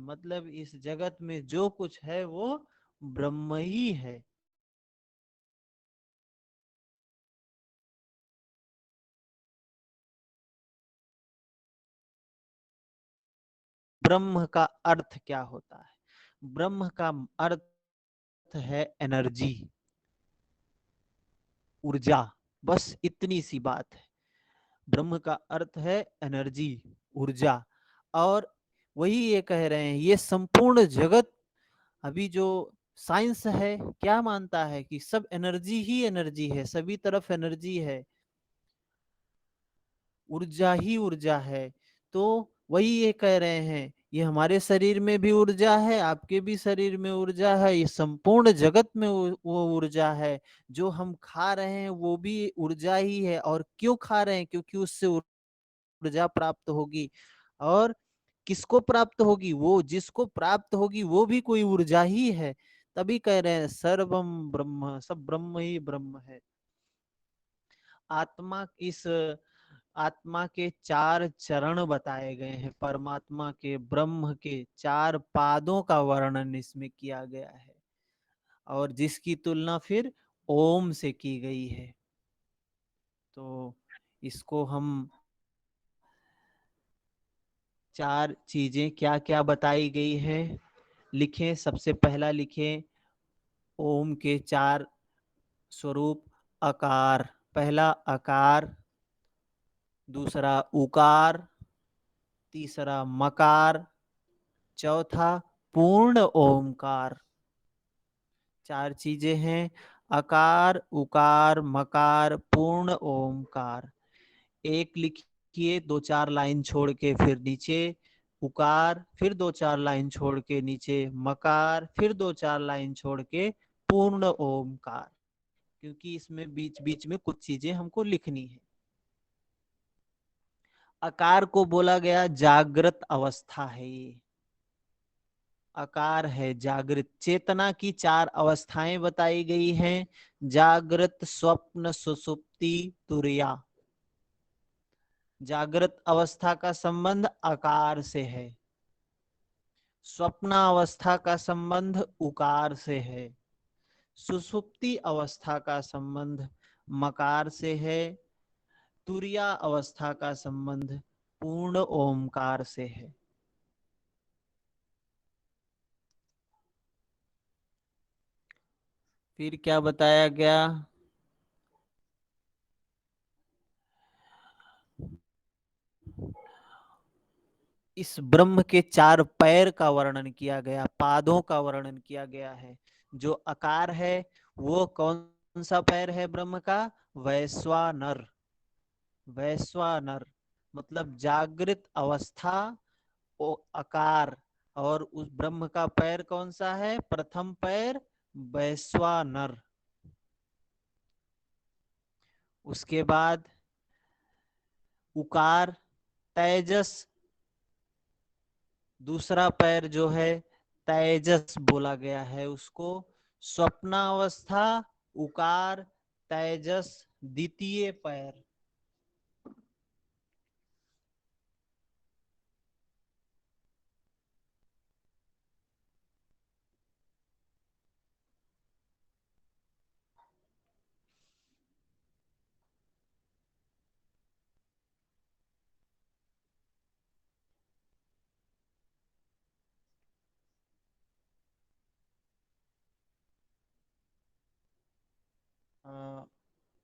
मतलब इस जगत में जो कुछ है वो ब्रह्म ही है। ब्रह्म का अर्थ क्या होता है? ब्रह्म का अर्थ है एनर्जी, ऊर्जा। बस इतनी सी बात है। ब्रह्म का अर्थ है एनर्जी, ऊर्जा। और वही ये कह रहे हैं, ये संपूर्ण जगत अभी जो साइंस है क्या मानता है कि सब एनर्जी ही एनर्जी है, सभी तरफ एनर्जी है, ऊर्जा ही ऊर्जा है। तो वही ये कह रहे हैं, ये हमारे शरीर में भी ऊर्जा है, आपके भी शरीर में ऊर्जा है, ये संपूर्ण जगत में वो ऊर्जा है। जो हम खा रहे हैं वो भी ऊर्जा ही है। और क्यों खा रहे हैं? क्योंकि उससे ऊर्जा प्राप्त होगी। और किसको प्राप्त होगी? वो जिसको प्राप्त होगी वो भी कोई ऊर्जा ही है। तभी कह रहे हैं सर्वम ब्रह्म, सब ब्रह्म ही ब्रह्म है। आत्मा, इस आत्मा के चार चरण बताए गए हैं, परमात्मा के, ब्रह्म के चार पादों का वर्णन इसमें किया गया है। और जिसकी तुलना फिर ओम से की गई है। तो इसको हम चार चीजें क्या क्या बताई गई है लिखें। सबसे पहला लिखें ओम के चार स्वरूप। आकार, पहला आकार, दूसरा उकार, तीसरा मकार, चौथा पूर्ण ओमकार। चार चीजें हैं, आकार, उकार, मकार, पूर्ण ओमकार। एक लिखिए दो चार लाइन छोड़ के, फिर नीचे उकार, फिर दो चार लाइन छोड़ के नीचे मकार, फिर दो चार लाइन छोड़ के पूर्ण ओमकार। क्योंकि इसमें बीच बीच में कुछ चीजें हमको लिखनी है। आकार को बोला गया जागृत अवस्था है। ये आकार है जागृत। चेतना की चार अवस्थाएं बताई गई हैं, जागृत, स्वप्न, सुसुप्ति, तुर्या। जागृत अवस्था का संबंध आकार से है, स्वप्नावस्था का संबंध उकार से है, सुसुप्ति अवस्था का संबंध मकार से है, तुरिया अवस्था का संबंध पूर्ण ओमकार से है। फिर क्या बताया गया? इस ब्रह्म के चार पैर का वर्णन किया गया, पादों का वर्णन किया गया है। जो आकार है वो कौन सा पैर है ब्रह्म का? वैश्वानर। वैश्वानर मतलब जागृत अवस्था, ओ आकार। और उस ब्रह्म का पैर कौन सा है? प्रथम पैर वैश्वानर। उसके बाद उकार, तेजस। दूसरा पैर जो है तेजस बोला गया है उसको। स्वप्नावस्था, उकार, तेजस, द्वितीय पैर।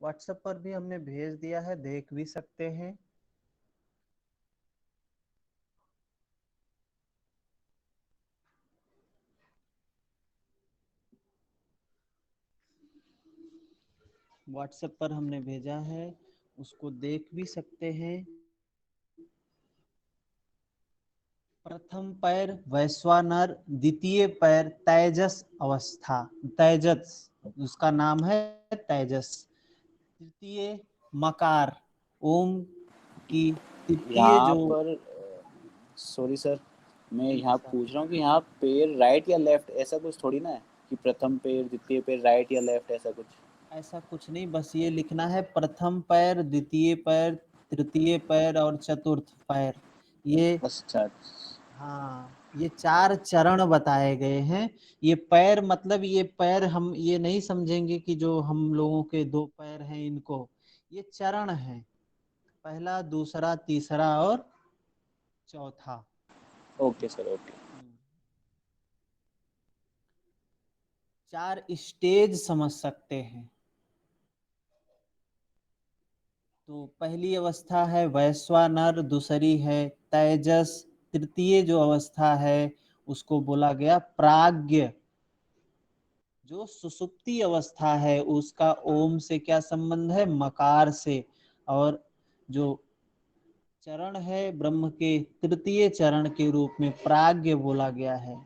व्हाट्सएप पर भी हमने भेज दिया है, देख भी सकते हैं। व्हाट्सएप पर हमने भेजा है, उसको देख भी सकते हैं। प्रथम पैर वैश्वानर, द्वितीय पैर तेजस अवस्था, तेजस उसका नाम है तेजस। तृतीय मकार, ओम की तृतीय यहाँ जो। पर सॉरी सर, मैं जी यहाँ सर। पूछ रहा हूँ कि यहाँ पैर राइट या लेफ्ट ऐसा कुछ थोड़ी ना है कि प्रथम पैर द्वितीय पैर राइट या लेफ्ट ऐसा कुछ। ऐसा कुछ नहीं, बस ये लिखना है प्रथम पैर, द्वितीय पैर, तृतीय पैर और चतुर्थ पैर। ये अच्छा। हाँ, ये 4 चरण बताए गए हैं। ये पैर मतलब ये पैर हम ये नहीं समझेंगे कि जो हम लोगों के 2 पैर हैं इनको, ये चरण है, पहला, दूसरा, तीसरा और चौथा। Okay sir, okay. 4 स्टेज समझ सकते हैं। तो पहली अवस्था है वैश्वानर, दूसरी है तेजस, तृतीय जो अवस्था है उसको बोला गया प्राज्ञ। जो सुसुप्ति अवस्था है उसका ओम से क्या संबंध है, मकार से। और जो चरण है ब्रह्म के तृतीय चरण के रूप में प्राज्ञ बोला गया है।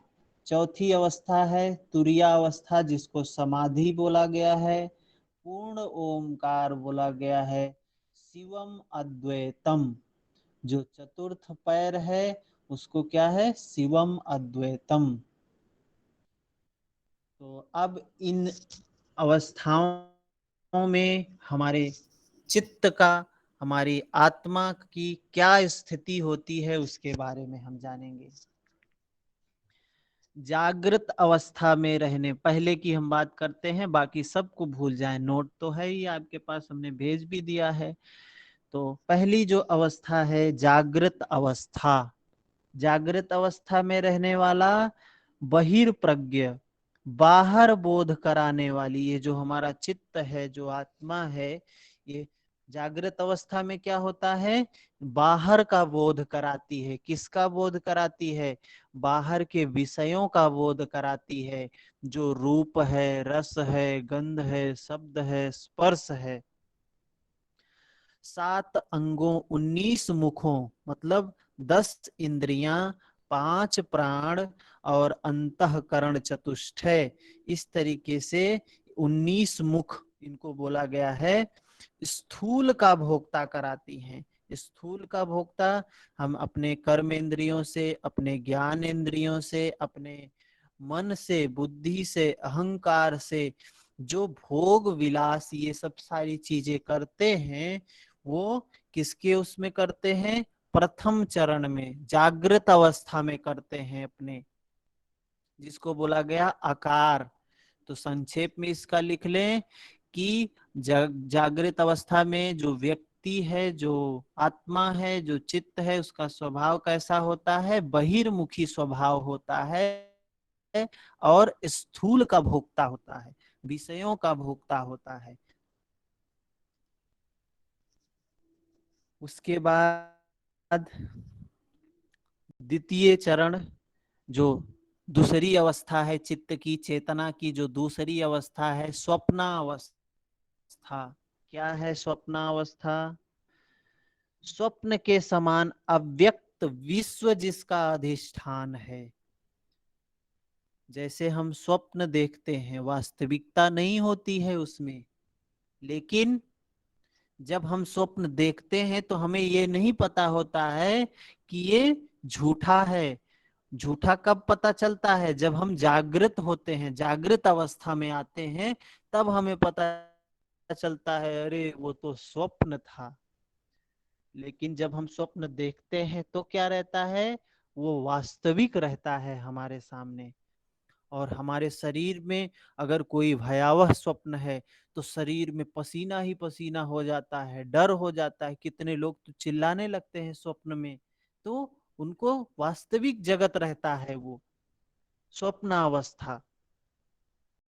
चौथी अवस्था है तुरिया अवस्था, जिसको समाधि बोला गया है। पूर्ण ओमकार बोला गया है। शिवम अद्वैतम, जो चतुर्थ पैर है उसको क्या है, शिवम अद्वैतम। तो अब इन अवस्थाओं में हमारे चित्त का, हमारी आत्मा की क्या स्थिति होती है उसके बारे में हम जानेंगे। जागृत अवस्था में रहने, पहले की हम बात करते हैं, बाकी सबको भूल जाएं, नोट तो है ही आपके पास, हमने भेज भी दिया है। तो पहली जो अवस्था है जागृत अवस्था, जागृत अवस्था में रहने वाला बहिर्प्रज्ञ, बाहर बोध कराने वाली, ये जो हमारा चित्त है, जो आत्मा है, ये जागृत अवस्था में क्या होता है, बाहर का बोध कराती है। किसका बोध कराती है, बाहर के विषयों का बोध कराती है, जो रूप है, रस है, गंध है, शब्द है, स्पर्श है। 7 अंगों 19 मुखों मतलब 10 इंद्रियां, 5 प्राण और अंतःकरण चतुष्टय, इस तरीके से 19 मुख इनको बोला गया है। स्थूल का भोक्ता कराती हैं। स्थूल का भोक्ता हम अपने कर्म इंद्रियों से, अपने ज्ञान इंद्रियों से, अपने मन से, बुद्धि से, अहंकार से जो भोग विलास ये सब सारी चीजें करते हैं, वो किसके उसमें करते हैं, प्रथम चरण में जागृत अवस्था में करते हैं अपने, जिसको बोला गया आकार। तो संक्षेप में इसका लिख लें कि जागृत अवस्था में जो व्यक्ति है, जो आत्मा है, जो चित्त है, उसका स्वभाव कैसा होता है, बहिर्मुखी स्वभाव होता है और स्थूल का भोक्ता होता है, विषयों का भोक्ता होता है। उसके बाद द्वितीय चरण, जो दूसरी अवस्था है चित्त की, चेतना की जो दूसरी अवस्था है, स्वप्नावस्था। क्या है स्वप्नावस्था, स्वप्न के समान अव्यक्त विश्व जिसका अधिष्ठान है। जैसे हम स्वप्न देखते हैं, वास्तविकता नहीं होती है उसमें, लेकिन जब हम स्वप्न देखते हैं तो हमें ये नहीं पता होता है कि ये झूठा है। झूठा कब पता चलता है, जब हम जागृत होते हैं, जागृत अवस्था में आते हैं, तब हमें पता चलता है अरे वो तो स्वप्न था। लेकिन जब हम स्वप्न देखते हैं तो क्या रहता है, वो वास्तविक रहता है हमारे सामने। और हमारे शरीर में अगर कोई भयावह स्वप्न है तो शरीर में पसीना ही पसीना हो जाता है, डर हो जाता है, कितने लोग तो चिल्लाने लगते हैं स्वप्न में। तो उनको वास्तविक जगत रहता है वो स्वप्नावस्था।